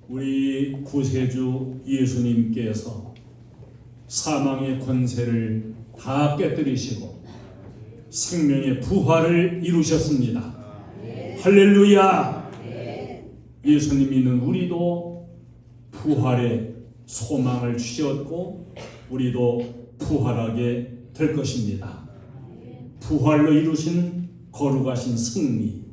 우리 구세주 예수님께서 사망의 권세를 다 깨뜨리시고 생명의 부활을 이루셨습니다. 할렐루야! 예수님 믿는 우리도 부활의 소망을 주셨고 우리도 부활하게 될 것입니다. 부활로 이루신 거룩하신 승리,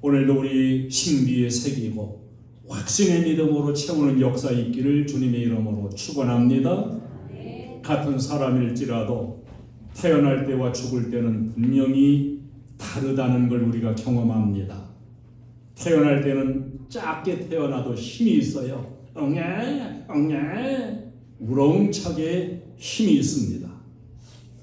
오늘도 우리 신비에 새기고 확신의 믿음으로 채우는 역사 있기를 주님의 이름으로 축원합니다. 같은 사람일지라도 태어날 때와 죽을 때는 분명히 다르다는 걸 우리가 경험합니다. 태어날 때는 작게 태어나도 힘이 있어요. 우렁차게 힘이 있습니다.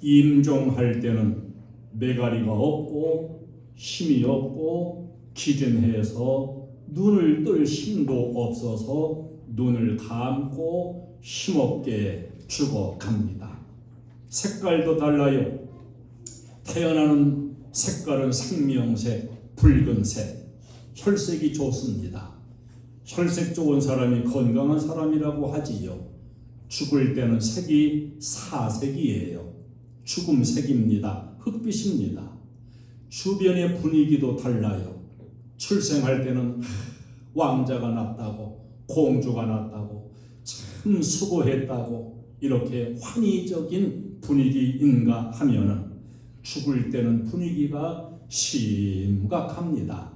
임종할 때는 매가리가 없고 힘이 없고 기준해서 눈을 뜰 힘도 없어서 눈을 감고 힘없게 죽어갑니다. 색깔도 달라요. 태어나는 색깔은 생명색, 붉은색, 혈색이 좋습니다. 혈색 좋은 사람이 건강한 사람이라고 하지요. 죽을 때는 색이 사색이에요. 죽음색입니다. 흑빛입니다. 주변의 분위기도 달라요. 출생할 때는 왕자가 났다고, 공주가 났다고, 참 수고했다고 이렇게 환희적인 분위기인가 하면은 죽을 때는 분위기가 심각합니다.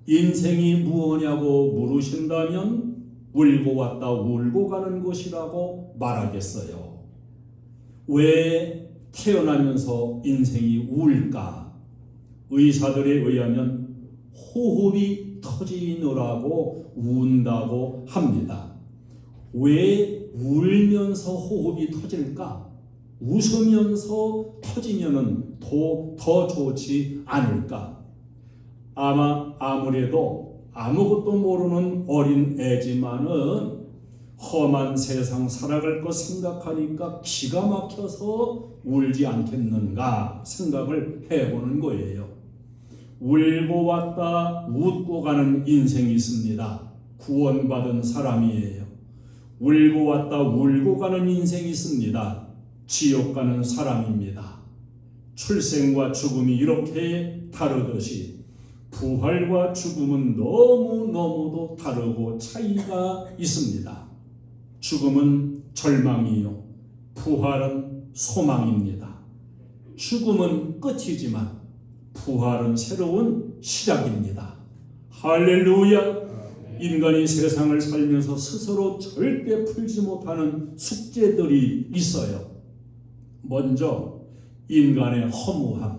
인생이 무엇냐고 물으신다면 울고 왔다 울고 가는 것이라고 말하겠어요. 왜 태어나면서 인생이 울까? 의사들에 의하면 호흡이 터지느라고 운다고 합니다. 왜 울면서 호흡이 터질까? 웃으면서 터지면은 더 좋지 않을까? 아무래도 아무것도 모르는 어린 애지만은 험한 세상 살아갈 것 생각하니까 기가 막혀서 울지 않겠는가 생각을 해보는 거예요. 울고 왔다 웃고 가는 인생이 있습니다. 구원받은 사람이에요. 울고 왔다 울고 가는 인생이 있습니다. 지옥 가는 사람입니다. 출생과 죽음이 이렇게 다르듯이 부활과 죽음은 너무너무도 다르고 차이가 있습니다. 죽음은 절망이요, 부활은 소망입니다. 죽음은 끝이지만 부활은 새로운 시작입니다. 할렐루야! 인간이 세상을 살면서 스스로 절대 풀지 못하는 숙제들이 있어요. 먼저 인간의 허무함,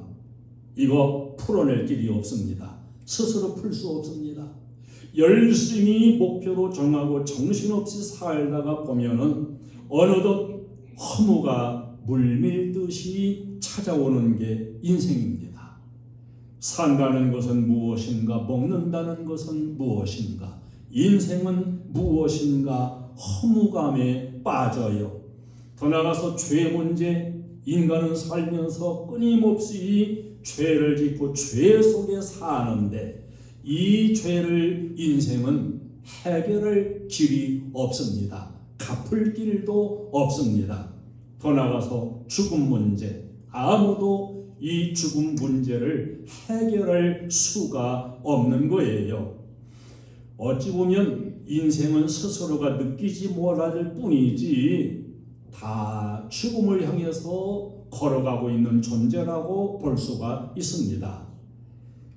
이거 풀어낼 길이 없습니다. 스스로 풀 수 없습니다. 열심히 목표로 정하고 정신없이 살다가 보면은 어느덧 허무가 물밀듯이 찾아오는 게 인생입니다. 산다는 것은 무엇인가? 먹는다는 것은 무엇인가? 인생은 무엇인가? 허무감에 빠져요. 더 나아가서 죄 문제, 인간은 살면서 끊임없이 죄를 짓고 죄 속에 사는데 이 죄를 인생은 해결할 길이 없습니다. 갚을 길도 없습니다. 더 나아가서 죽음 문제, 아무도 이 죽음 문제를 해결할 수가 없는 거예요. 어찌 보면 인생은 스스로가 느끼지 못할 뿐이지 다 죽음을 향해서 걸어가고 있는 존재라고 볼 수가 있습니다.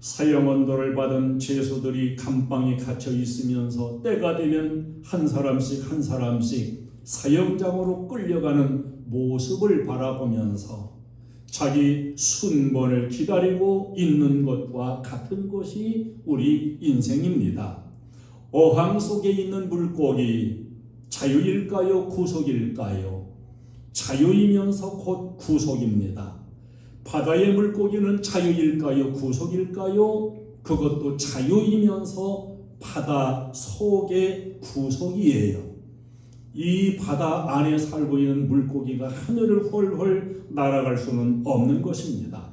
사형언도를 받은 죄수들이 감방에 갇혀 있으면서 때가 되면 한 사람씩 사형장으로 끌려가는 모습을 바라보면서 자기 순번을 기다리고 있는 것과 같은 것이 우리 인생입니다. 어항 속에 있는 물고기, 자유일까요? 구속일까요? 자유이면서 곧 구속입니다. 바다의 물고기는 자유일까요? 구속일까요? 그것도 자유이면서 바다 속의 구속이에요. 이 바다 안에 살고 있는 물고기가 하늘을 헐헐 날아갈 수는 없는 것입니다.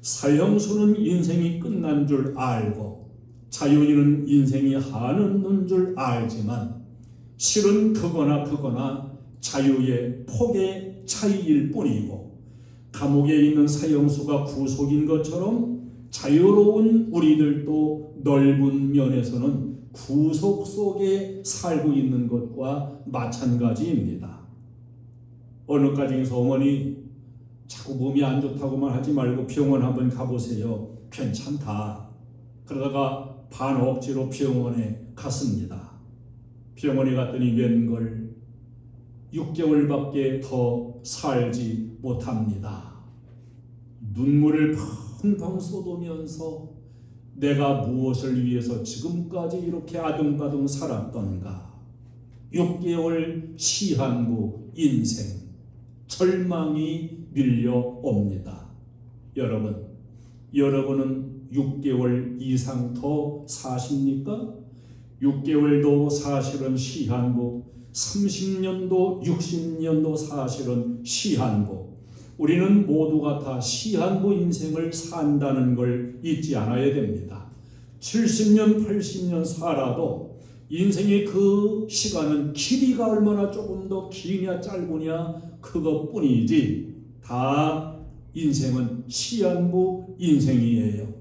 사형수는 인생이 끝난 줄 알고 자유인은 인생이 한없는 줄 알지만 실은 그거나 자유의 폭의 차이일 뿐이고, 감옥에 있는 사형수가 구속인 것처럼 자유로운 우리들도 넓은 면에서는 구속 속에 살고 있는 것과 마찬가지입니다. 어느 가정에서 어머니 자꾸 몸이 안 좋다고만 하지 말고 병원 한번 가보세요. 괜찮다. 그러다가 반 억지로 병원에 갔습니다. 병원에 갔더니 웬걸 6개월밖에 더 살지 못합니다. 눈물을 펑펑 쏟으면서 내가 무엇을 위해서 지금까지 이렇게 아등바등 살았던가. 6개월 시한부 인생, 절망이 밀려옵니다. 여러분은 6개월 이상 더 사십니까? 6개월도 사실은 시한부, 30년도 60년도 사실은 시한부. 우리는 모두가 다 시한부 인생을 산다는 걸 잊지 않아야 됩니다. 70년 80년 살아도 인생의 그 시간은 길이가 얼마나 조금 더 기냐 짧으냐 그것뿐이지, 다 인생은 시한부 인생이에요.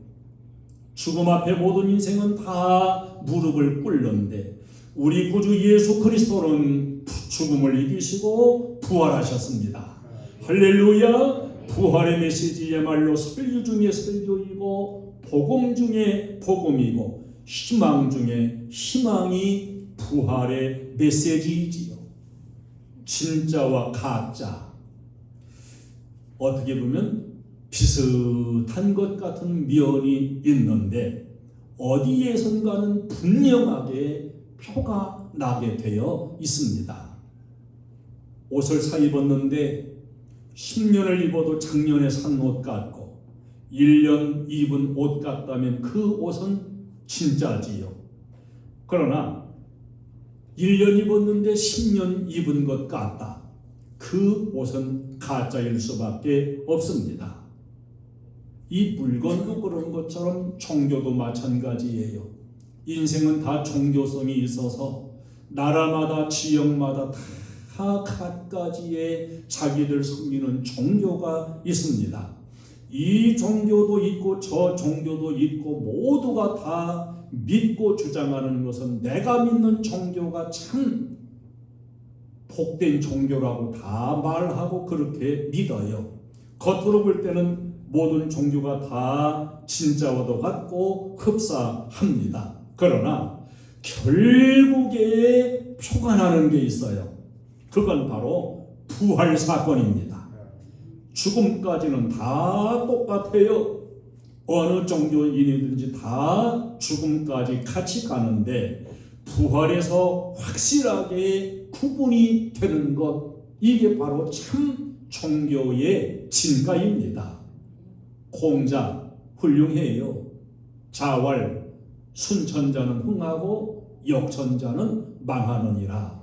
죽음 앞에 모든 인생은 다 무릎을 꿇는데 우리 구주 예수 그리스도는 죽음을 이기시고 부활하셨습니다. 할렐루야. 부활의 메시지야말로 설교 중에 설교이고 복음 중에 복음이고 희망 중에 희망이 부활의 메시지이지요. 진짜와 가짜, 어떻게 보면 비슷한 것 같은 면이 있는데 어디에선가는 분명하게 표가 나게 되어 있습니다. 옷을 사 입었는데 10년을 입어도 작년에 산 옷 같고 1년 입은 옷 같다면 그 옷은 진짜지요. 그러나 1년 입었는데 10년 입은 것 같다. 그 옷은 가짜일 수밖에 없습니다. 이 물건도 그런 것처럼 종교도 마찬가지예요. 인생은 다 종교성이 있어서 나라마다 지역마다 다 갖가지의 자기들 섬기는 종교가 있습니다. 이 종교도 있고 저 종교도 있고 모두가 다 믿고 주장하는 것은 내가 믿는 종교가 참 복된 종교라고 다 말하고 그렇게 믿어요. 겉으로 볼 때는 모든 종교가 다 진짜와도 같고 흡사합니다. 그러나 결국에 표가 나는 게 있어요. 그건 바로 부활 사건입니다. 죽음까지는 다 똑같아요. 어느 종교인이든지 다 죽음까지 같이 가는데 부활에서 확실하게 구분이 되는 것, 이게 바로 참 종교의 진가입니다. 공자 훌륭해요. 자활, 순천자는 흥하고 역천자는 망하느니라.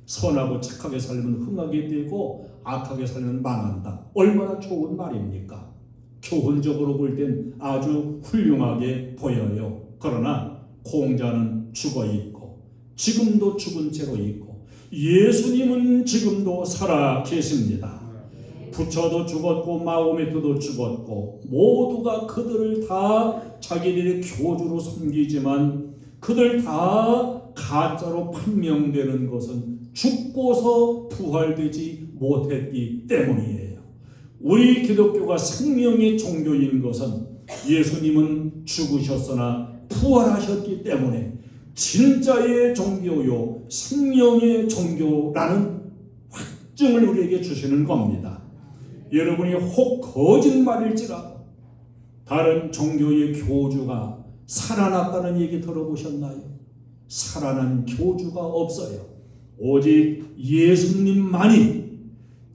선하고 착하게 살면 흥하게 되고 악하게 살면 망한다. 얼마나 좋은 말입니까? 교훈적으로 볼 땐 아주 훌륭하게 보여요. 그러나 공자는 죽어있고 지금도 죽은 채로 있고 예수님은 지금도 살아 계십니다. 부처도 죽었고 마호메트도 죽었고 모두가 그들을 다 자기들의 교주로 섬기지만 그들 다 가짜로 판명되는 것은 죽고서 부활되지 못했기 때문이에요. 우리 기독교가 생명의 종교인 것은 예수님은 죽으셨으나 부활하셨기 때문에 진짜의 종교요 생명의 종교라는 확증을 우리에게 주시는 겁니다. 여러분이 혹 거짓말일지라도 다른 종교의 교주가 살아났다는 얘기 들어보셨나요? 살아난 교주가 없어요. 오직 예수님만이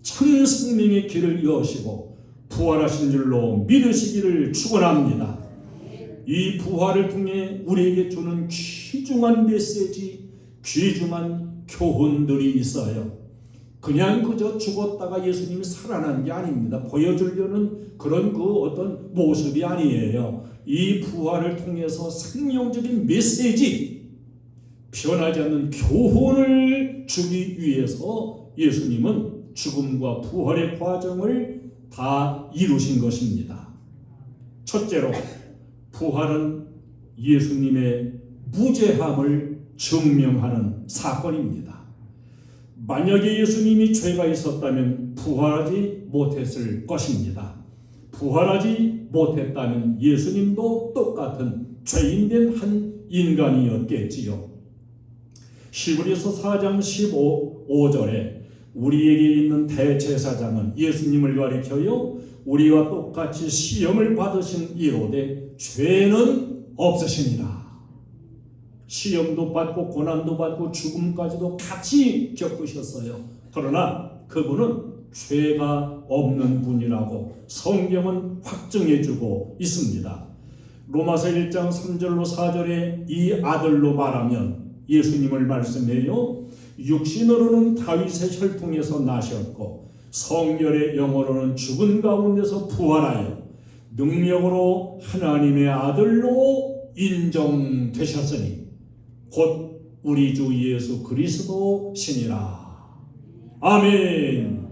참 생명의 길을 여시고 부활하신 줄로 믿으시기를 축원합니다. 이 부활을 통해 우리에게 주는 귀중한 메시지, 귀중한 교훈들이 있어요. 그냥 그저 죽었다가 예수님이 살아난 게 아닙니다. 보여주려는 그런 그 어떤 모습이 아니에요. 이 부활을 통해서 생명적인 메시지, 변하지 않는 교훈을 주기 위해서 예수님은 죽음과 부활의 과정을 다 이루신 것입니다. 첫째로 부활은 예수님의 무죄함을 증명하는 사건입니다. 만약에 예수님이 죄가 있었다면 부활하지 못했을 것입니다. 부활하지 못했다면 예수님도 똑같은 죄인된 한 인간이었겠지요. 히브리서 4장 15절에 우리에게 있는 대제사장은 예수님을 가리켜요 우리와 똑같이 시험을 받으신 이로되 죄는 없으시니라. 시험도 받고 고난도 받고 죽음까지도 같이 겪으셨어요. 그러나 그분은 죄가 없는 분이라고 성경은 확증해주고 있습니다. 로마서 1장 3절로 4절에 이 아들로 말하면 예수님을 말씀해요. 육신으로는 다윗의 혈통에서 나셨고 성결의 영으로는 죽은 가운데서 부활하여 능력으로 하나님의 아들로 인정되셨으니 곧 우리 주 예수 그리스도시니라. 아멘.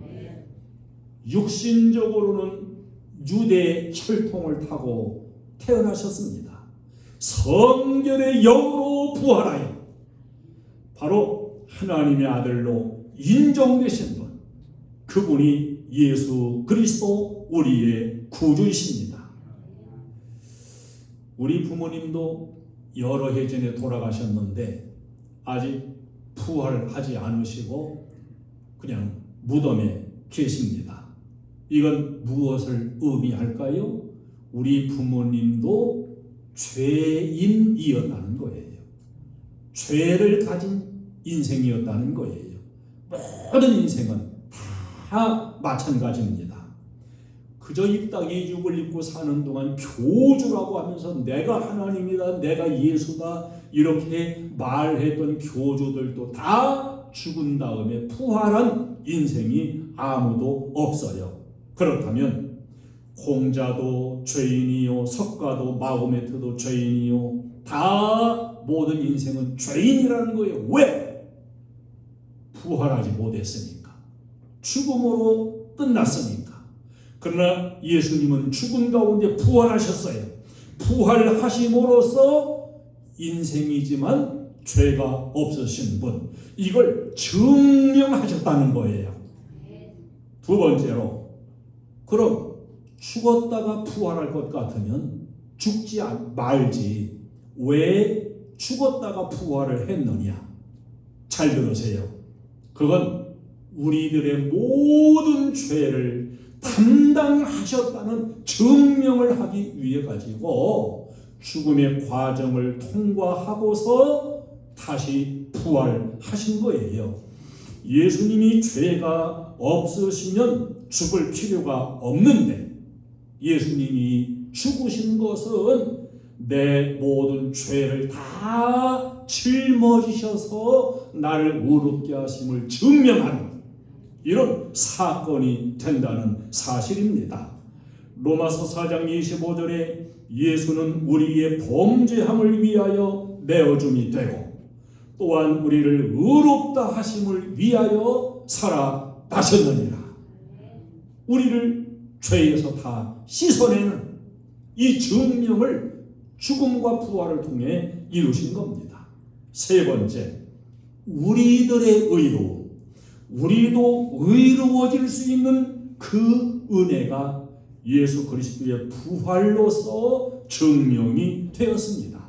육신적으로는 유대 혈통을 타고 태어나셨습니다. 성결의 영으로 부활하여 바로 하나님의 아들로 인정되신 분, 그분이 예수 그리스도 우리의 구주이십니다. 우리 부모님도 여러 해 전에 돌아가셨는데 아직 부활하지 않으시고 그냥 무덤에 계십니다. 이건 무엇을 의미할까요? 우리 부모님도 죄인이었다는 거예요. 죄를 가진 인생이었다는 거예요. 모든 인생은 다 마찬가지입니다. 그저 이 땅에 육을 입고 사는 동안 교주라고 하면서 내가 하나님이다, 내가 예수다 이렇게 말했던 교주들도 다 죽은 다음에 부활한 인생이 아무도 없어요. 그렇다면 공자도 죄인이요, 석가도 마호메트도 죄인이요, 다 모든 인생은 죄인이라는 거예요. 왜? 부활하지 못했으니까. 죽음으로 끝났으니까. 그러나 예수님은 죽은 가운데 부활하셨어요. 부활하심으로써 인생이지만 죄가 없으신 분, 이걸 증명하셨다는 거예요. 두 번째로, 그럼 죽었다가 부활할 것 같으면 죽지 말지 왜 죽었다가 부활을 했느냐? 잘 들으세요. 그건 우리들의 모든 죄를 담당하셨다는 증명을 하기 위해 가지고 죽음의 과정을 통과하고서 다시 부활하신 거예요. 예수님이 죄가 없으시면 죽을 필요가 없는데 예수님이 죽으신 것은 내 모든 죄를 다 짊어지셔서 나를 의롭게 하심을 증명하는 이런 사건이 된다는 사실입니다. 로마서 4장 25절에 예수는 우리의 범죄함을 위하여 내어줌이 되고 또한 우리를 의롭다 하심을 위하여 살아나셨느니라. 우리를 죄에서 다 씻어내는 이 증명을 죽음과 부활을 통해 이루신 겁니다. 세 번째, 우리들의 의로, 우리도 의로워질 수 있는 그 은혜가 예수 그리스도의 부활로서 증명이 되었습니다.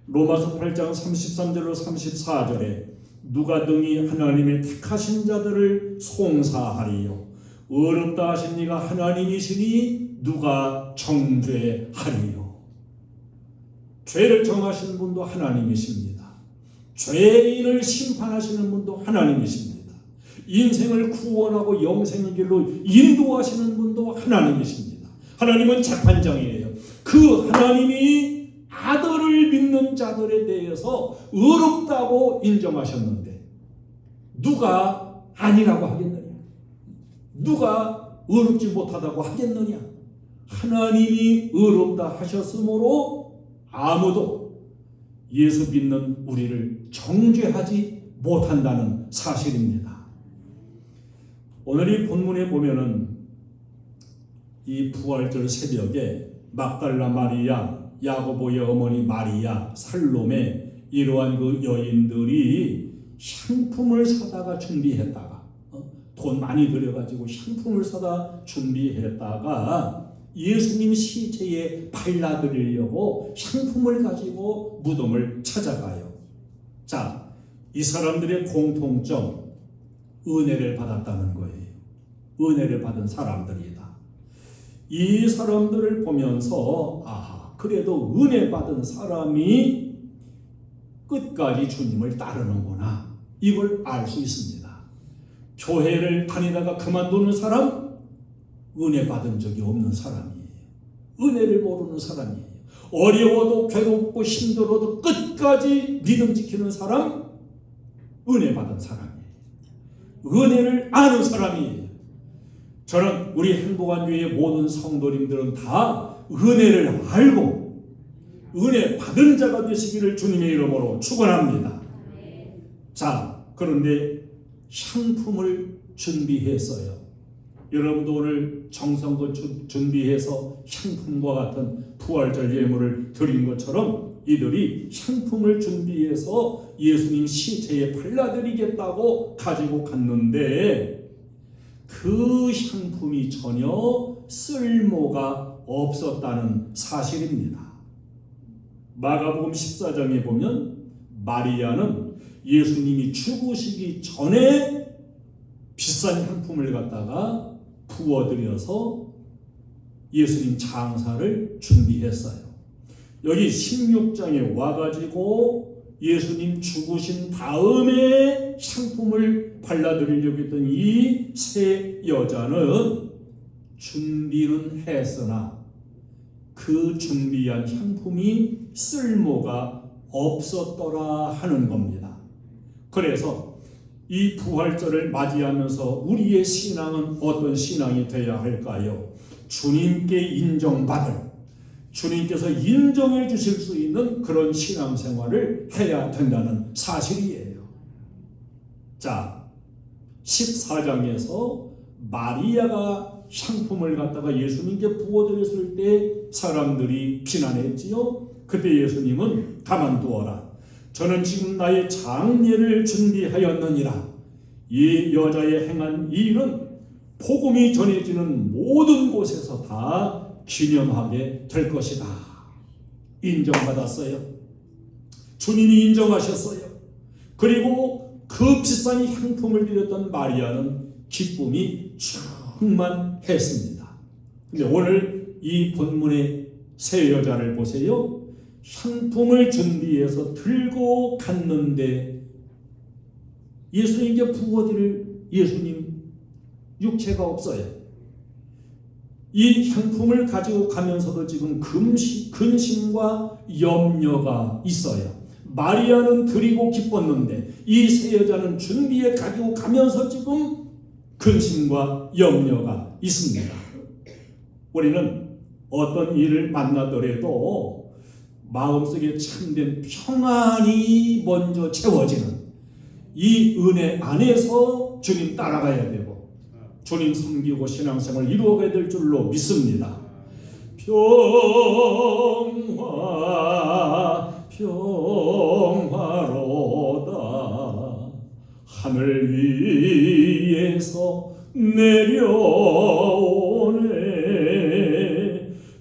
로마서 8장 33절로 34절에 누가 등이 하나님의 택하신 자들을 송사하리요 의롭다 하신 이가 하나님이시니 누가 정죄하리요. 죄를 정하시는 분도 하나님이십니다. 죄인을 심판하시는 분도 하나님이십니다. 인생을 구원하고 영생의 길로 인도하시는 분도 하나님이십니다. 하나님은 재판장이에요. 그 하나님이 아들을 믿는 자들에 대해서 의롭다고 인정하셨는데 누가 아니라고 하겠느냐? 누가 의롭지 못하다고 하겠느냐? 하나님이 의롭다 하셨으므로 아무도 예수 믿는 우리를 정죄하지 못한다는 사실입니다. 오늘 이 본문에 보면은 이 부활절 새벽에 막달라 마리아, 야고보의 어머니 마리아, 살로메 이러한 그 여인들이 향품을 사다가 준비했다가 돈 많이 들여가지고 향품을 사다 준비했다가 예수님 시체에 발라드리려고 향품을 가지고 무덤을 찾아가요. 자, 이 사람들의 공통점, 은혜를 받았다는 거예요. 은혜를 받은 사람들이다. 이 사람들을 보면서 그래도 은혜 받은 사람이 끝까지 주님을 따르는구나, 이걸 알 수 있습니다. 교회를 다니다가 그만두는 사람, 은혜 받은 적이 없는 사람이에요. 은혜를 모르는 사람이에요. 어려워도 괴롭고 힘들어도 끝까지 믿음 지키는 사람, 은혜 받은 사람이에요. 은혜를 아는 사람이에요. 저는 우리 행복한 교회의 모든 성도님들은 다 은혜를 알고 은혜 받은 자가 되시기를 주님의 이름으로 축원합니다. 자, 그런데 향품을 준비했어요. 여러분도 오늘 정성껏 준비해서 향품과 같은 부활절 예물을 드린 것처럼 이들이 향품을 준비해서 예수님 시체에 발라드리겠다고 가지고 갔는데 그 향품이 전혀 쓸모가 없었다는 사실입니다. 마가복음 14장에 보면 마리아는 예수님이 죽으시기 전에 비싼 향품을 갖다가 부어드려서 예수님 장사를 준비했어요. 여기 16장에 와가지고 예수님 죽으신 다음에 향품을 발라드리려고 했던 이 세 여자는 준비는 했으나 그 준비한 향품이 쓸모가 없었더라 하는 겁니다. 그래서 이 부활절을 맞이하면서 우리의 신앙은 어떤 신앙이 되어야 할까요? 주님께 인정받을, 주님께서 인정해 주실 수 있는 그런 신앙생활을 해야 된다는 사실이에요. 자, 14장에서 마리아가 향품을 갖다가 예수님께 부어드렸을 때 사람들이 비난했지요. 그때 예수님은 가만두어라. 저는 지금 나의 장례를 준비하였느니라. 이 여자의 행한 이 일은 복음이 전해지는 모든 곳에서 다 기념하게 될 것이다. 인정받았어요. 주님이 인정하셨어요. 그리고 그 비싼 향품을 드렸던 마리아는 기쁨이 충만했습니다. 근데 오늘 이 본문의 세 여자를 보세요. 향품을 준비해서 들고 갔는데 예수님께 부어드릴 예수님 육체가 없어요. 이 향품을 가지고 가면서도 지금 근심과 염려가 있어요. 마리아는 드리고 기뻤는데 이 세 여자는 준비해 가지고 가면서 지금 근심과 염려가 있습니다. 우리는 어떤 일을 만나더라도 마음속에 참된 평안이 먼저 채워지는 이 은혜 안에서 주님 따라가야 되고 주님 섬기고 신앙생활을 이루어가야 될 줄로 믿습니다. 평화로다 하늘 위에서 내려오네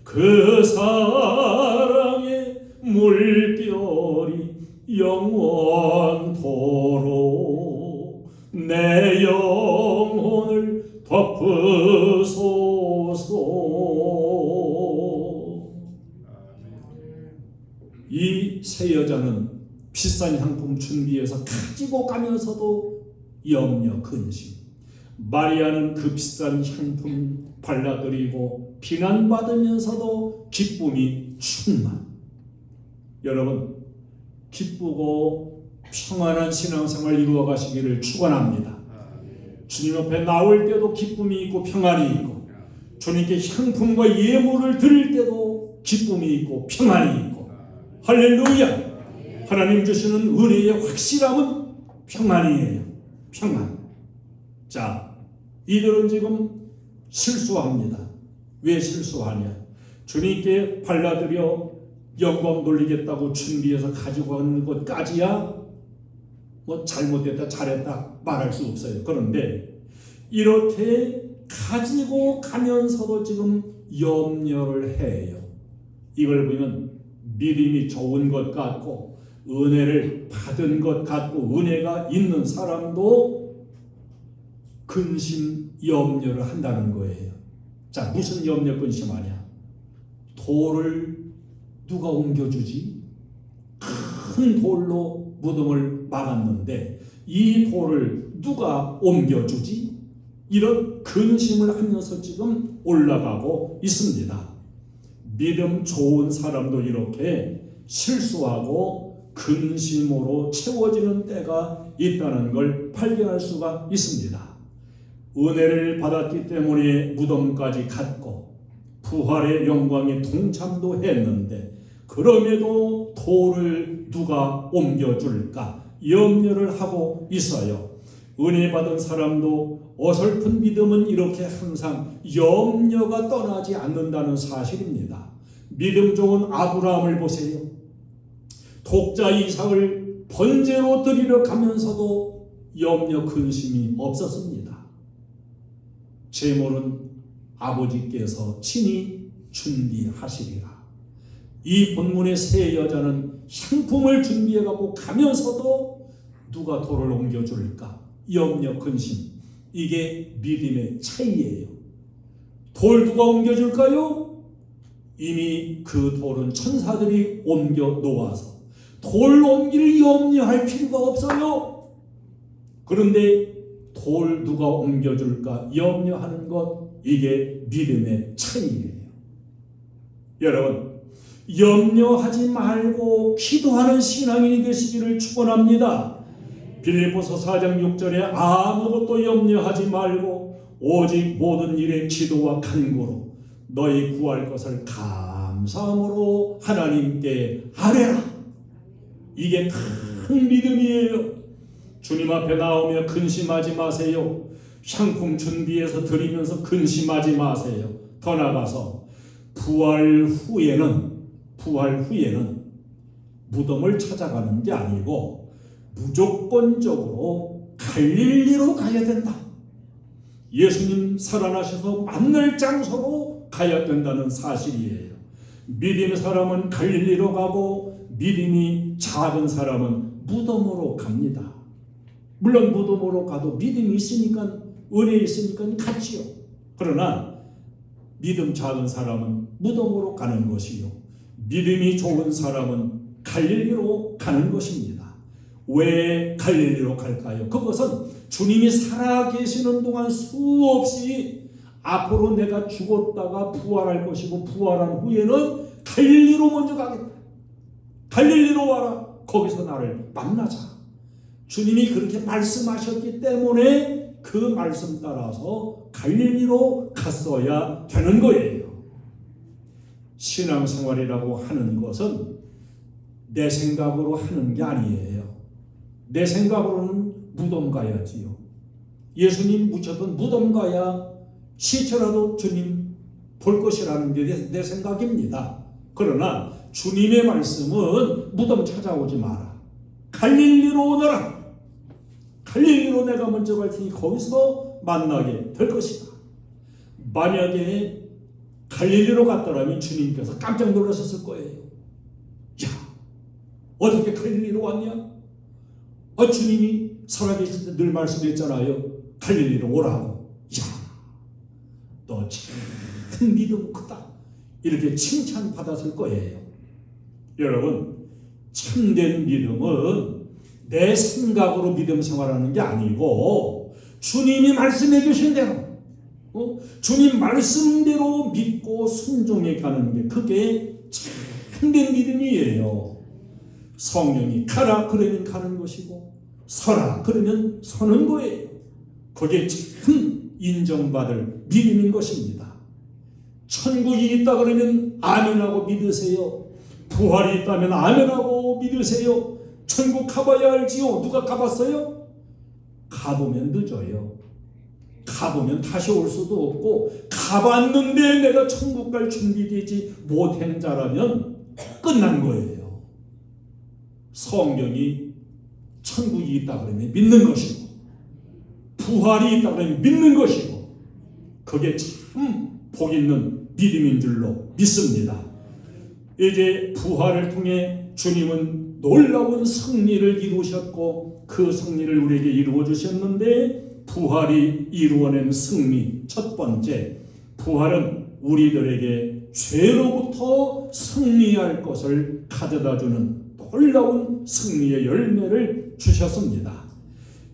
그 사랑의 물결이 영원토록 내 영혼을 덮으소서. 이 세 여자는 비싼 향품 준비해서 가지고 가면서도 염려, 근심. 마리아는 그 비싼 향품 발라드리고 비난받으면서도 기쁨이 충만. 여러분, 기쁘고 평안한 신앙생활 이루어 가시기를 축원합니다. 주님 앞에 나올 때도 기쁨이 있고 평안이 있고, 주님께 향품과 예물을 드릴 때도 기쁨이 있고 평안이 있고, 할렐루야. 하나님 주시는 은혜의 확실함은 평안이에요. 평안. 자, 이들은 지금 실수합니다. 왜 실수하냐? 주님께 발라드려 영광 돌리겠다고 준비해서 가지고 가는 것까지야 뭐 잘못했다 잘했다 말할 수 없어요. 그런데 이렇게 가지고 가면서도 지금 염려를 해요. 이걸 보면 믿음이 좋은 것 같고 은혜를 받은 것 같고 은혜가 있는 사람도 근심 염려를 한다는 거예요. 자, 무슨 염려 근심하냐? 돌을 누가 옮겨주지? 큰 돌로 무덤을 막았는데 이 돌을 누가 옮겨주지? 이런 근심을 하면서 지금 올라가고 있습니다. 믿음 좋은 사람도 이렇게 실수하고 근심으로 채워지는 때가 있다는 걸 발견할 수가 있습니다. 은혜를 받았기 때문에 무덤까지 갔고 부활의 영광에 동참도 했는데 그럼에도 돌을 누가 옮겨줄까 염려를 하고 있어요. 은혜 받은 사람도 어설픈 믿음은 이렇게 항상 염려가 떠나지 않는다는 사실입니다. 믿음 좋은 아브라함을 보세요. 독자 이삭을 번제로 드리러 가면서도 염려 근심이 없었습니다. 제물은 아버지께서 친히 준비하시리라. 이 본문의 세 여자는 향품을 준비해가고 가면서도 누가 돌을 옮겨줄까 염려 근심, 이게 믿음의 차이예요. 돌 누가 옮겨줄까요? 이미 그 돌은 천사들이 옮겨 놓아서 돌 옮기를 염려할 필요가 없어요. 그런데 돌 누가 옮겨줄까 염려하는 것, 이게 믿음의 차이예요. 여러분, 염려하지 말고 기도하는 신앙인이 되시기를 축원합니다. 빌립보서 4장 6절에 아무것도 염려하지 말고 오직 모든 일에 기도와 간구로 너희 구할 것을 감사함으로 하나님께 아뢰라. 이게 큰 믿음이에요. 주님 앞에 나오며 근심하지 마세요. 향품 준비해서 드리면서 근심하지 마세요. 더 나아가서 부활 후에는 무덤을 찾아가는 게 아니고 무조건적으로 갈릴리로 가야 된다. 예수님 살아나셔서 만날 장소로 가야 된다는 사실이에요. 믿음의 사람은 갈릴리로 가고 믿음이 작은 사람은 무덤으로 갑니다. 물론 무덤으로 가도 믿음이 있으니까, 은혜 있으니까 갔지요. 그러나 믿음 작은 사람은 무덤으로 가는 것이요, 믿음이 좋은 사람은 갈릴리로 가는 것입니다. 왜 갈릴리로 갈까요? 그것은 주님이 살아계시는 동안 수없이 앞으로 내가 죽었다가 부활할 것이고 부활한 후에는 갈릴리로 먼저 가겠다. 갈릴리로 와라. 거기서 나를 만나자. 주님이 그렇게 말씀하셨기 때문에 그 말씀 따라서 갈릴리로 갔어야 되는 거예요. 신앙생활이라고 하는 것은 내 생각으로 하는 게 아니에요. 내 생각으로는 무덤 가야지요. 예수님 묻혔던 무덤 가야 시체라도 주님 볼 것이라는 게 내 생각입니다. 그러나 주님의 말씀은 무덤 찾아오지 마라. 갈릴리로 오너라. 갈릴리로 내가 먼저 갈 테니 거기서 만나게 될 것이다. 만약에 갈릴리로 갔더라면 주님께서 깜짝 놀라셨을 거예요. 야, 어떻게 갈릴리로 왔냐? 주님이 살아계실 때 늘 말씀했잖아요. 갈릴리로 오라고. 야, 너 참 믿음 크다. 이렇게 칭찬받았을 거예요. 여러분, 참된 믿음은 내 생각으로 믿음 생활하는 게 아니고 주님이 말씀해 주신 대로, 주님 말씀대로 믿고 순종해 가는 게, 그게 참된 믿음이에요. 성령이 가라 그러면 가는 것이고 서라 그러면 서는 거예요. 그게 참 인정받을 믿음인 것입니다. 천국이 있다 그러면 아멘하고 믿으세요. 부활이 있다면 아멘하고 믿으세요. 천국 가봐야 알지요. 누가 가봤어요? 가보면 늦어요. 가보면 다시 올 수도 없고, 가봤는데 내가 천국 갈 준비되지 못한 자라면 끝난 거예요. 성경이 천국이 있다 그러면 믿는 것이고, 부활이 있다 그러면 믿는 것이고, 그게 참 복 있는 믿음인 줄로 믿습니다. 이제 부활을 통해 주님은 놀라운 승리를 이루셨고, 그 승리를 우리에게 이루어 주셨는데, 부활이 이루어낸 승리 첫 번째, 부활은 우리들에게 죄로부터 승리할 것을 가져다주는 놀라운 승리의 열매를 주셨습니다.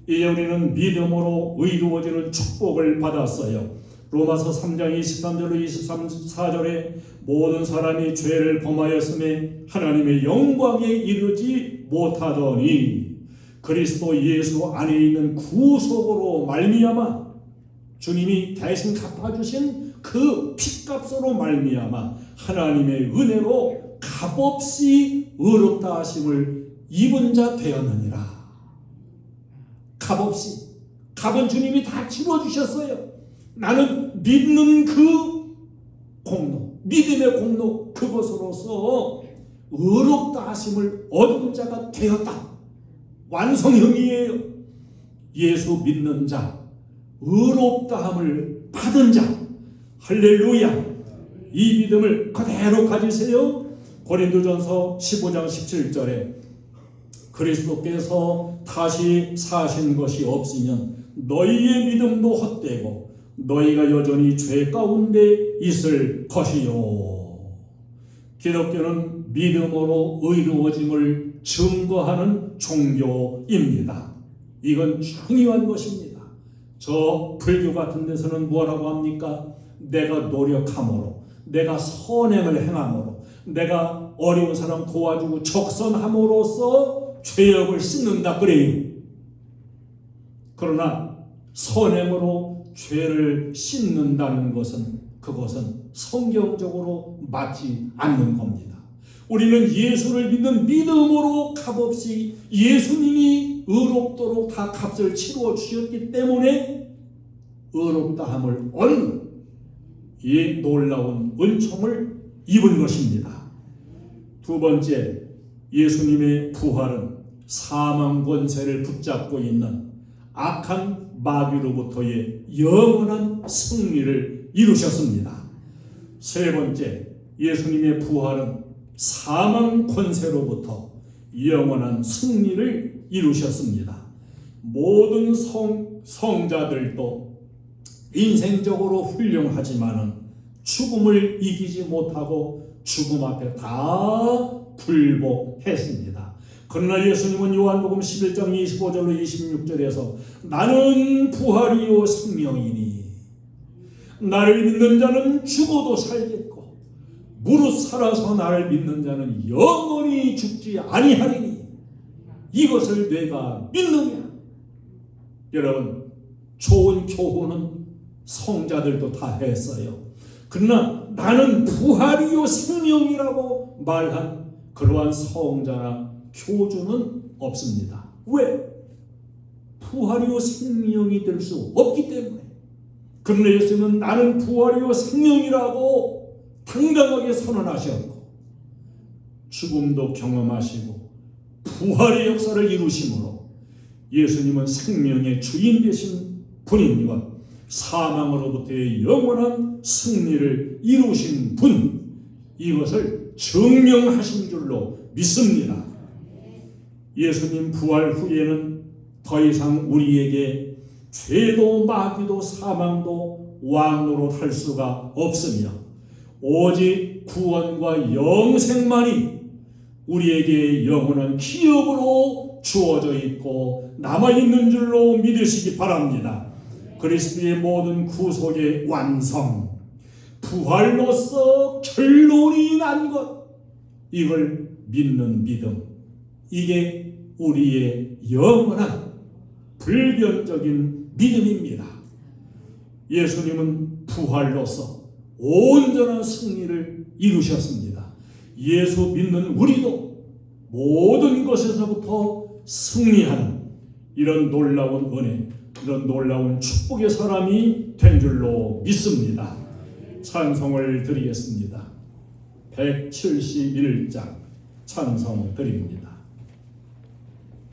이제 우리는 믿음으로 의로워지는 축복을 받았어요. 로마서 3장 23절로 24절에 모든 사람이 죄를 범하였음에 하나님의 영광에 이르지 못하더니 그리스도 예수 안에 있는 구속으로 말미암아, 주님이 대신 갚아주신 그 핏값으로 말미암아 하나님의 은혜로 값없이 의롭다 하심을 입은 자 되었느니라. 값없이, 값은 주님이 다 치러주셨어요. 나는 믿는 그 공로, 믿음의 공로, 그것으로서 의롭다 하심을 얻은 자가 되었다. 완성형이에요. 예수 믿는 자, 의롭다함을 받은 자, 할렐루야. 이 믿음을 그대로 가지세요. 고린도전서 15장 17절에 그리스도께서 다시 사신 것이 없으면 너희의 믿음도 헛되고 너희가 여전히 죄 가운데 있을 것이요. 기독교는 믿음으로 의로워짐을 증거하는 종교입니다. 이건 중요한 것입니다. 저 불교 같은 데서는 뭐라고 합니까? 내가 노력함으로, 내가 선행을 행함으로, 내가 어려운 사람 도와주고 적선함으로써 죄업을 씻는다 그래요. 그러나 선행으로 죄를 씻는다는 것은, 그것은 성경적으로 맞지 않는 겁니다. 우리는 예수를 믿는 믿음으로 값없이 예수님이 의롭도록 다 값을 치루어 주셨기 때문에 의롭다함을 얻는 이 놀라운 은총을 입은 것입니다. 두 번째, 예수님의 부활은 사망 권세를 붙잡고 있는 악한 마귀로부터의 영원한 승리를 이루셨습니다. 세 번째, 예수님의 부활은 사망 권세로부터 영원한 승리를 이루셨습니다. 모든 성자들도 인생적으로 훌륭하지만은 죽음을 이기지 못하고 죽음 앞에 다 굴복했습니다. 그러나 예수님은 요한복음 11장 25절로 26절에서 나는 부활이요 생명이니 나를 믿는 자는 죽어도 살겠고 무릇 살아서 나를 믿는 자는 영원히 죽지 아니하리니 이것을 내가 믿느냐. 여러분, 좋은 교훈은 성자들도 다 했어요. 그러나 나는 부활이요 생명이라고 말한 그러한 성자나 교주는 없습니다. 왜? 부활이요 생명이 될 수 없기 때문에. 그러나 예수님은 나는 부활이요 생명이라고 당당하게 선언하셨고 죽음도 경험하시고 부활의 역사를 이루심으로 예수님은 생명의 주인 되신 분인 것, 사망으로부터의 영원한 승리를 이루신 분, 이것을 증명하신 줄로 믿습니다. 예수님 부활 후에는 더 이상 우리에게 죄도 마귀도 사망도 왕노릇 할 수가 없으며 오직 구원과 영생만이 우리에게 영원한 기업으로 주어져 있고 남아있는 줄로 믿으시기 바랍니다. 그리스도의 모든 구속의 완성, 부활로서 결론이 난 것, 이걸 믿는 믿음, 이게 우리의 영원한 불변적인 믿음입니다. 예수님은 부활로서 온전한 승리를 이루셨습니다. 예수 믿는 우리도 모든 것에서부터 승리하는 이런 놀라운 은혜, 이런 놀라운 축복의 사람이 된 줄로 믿습니다. 찬송을 드리겠습니다. 171장 찬송 드립니다.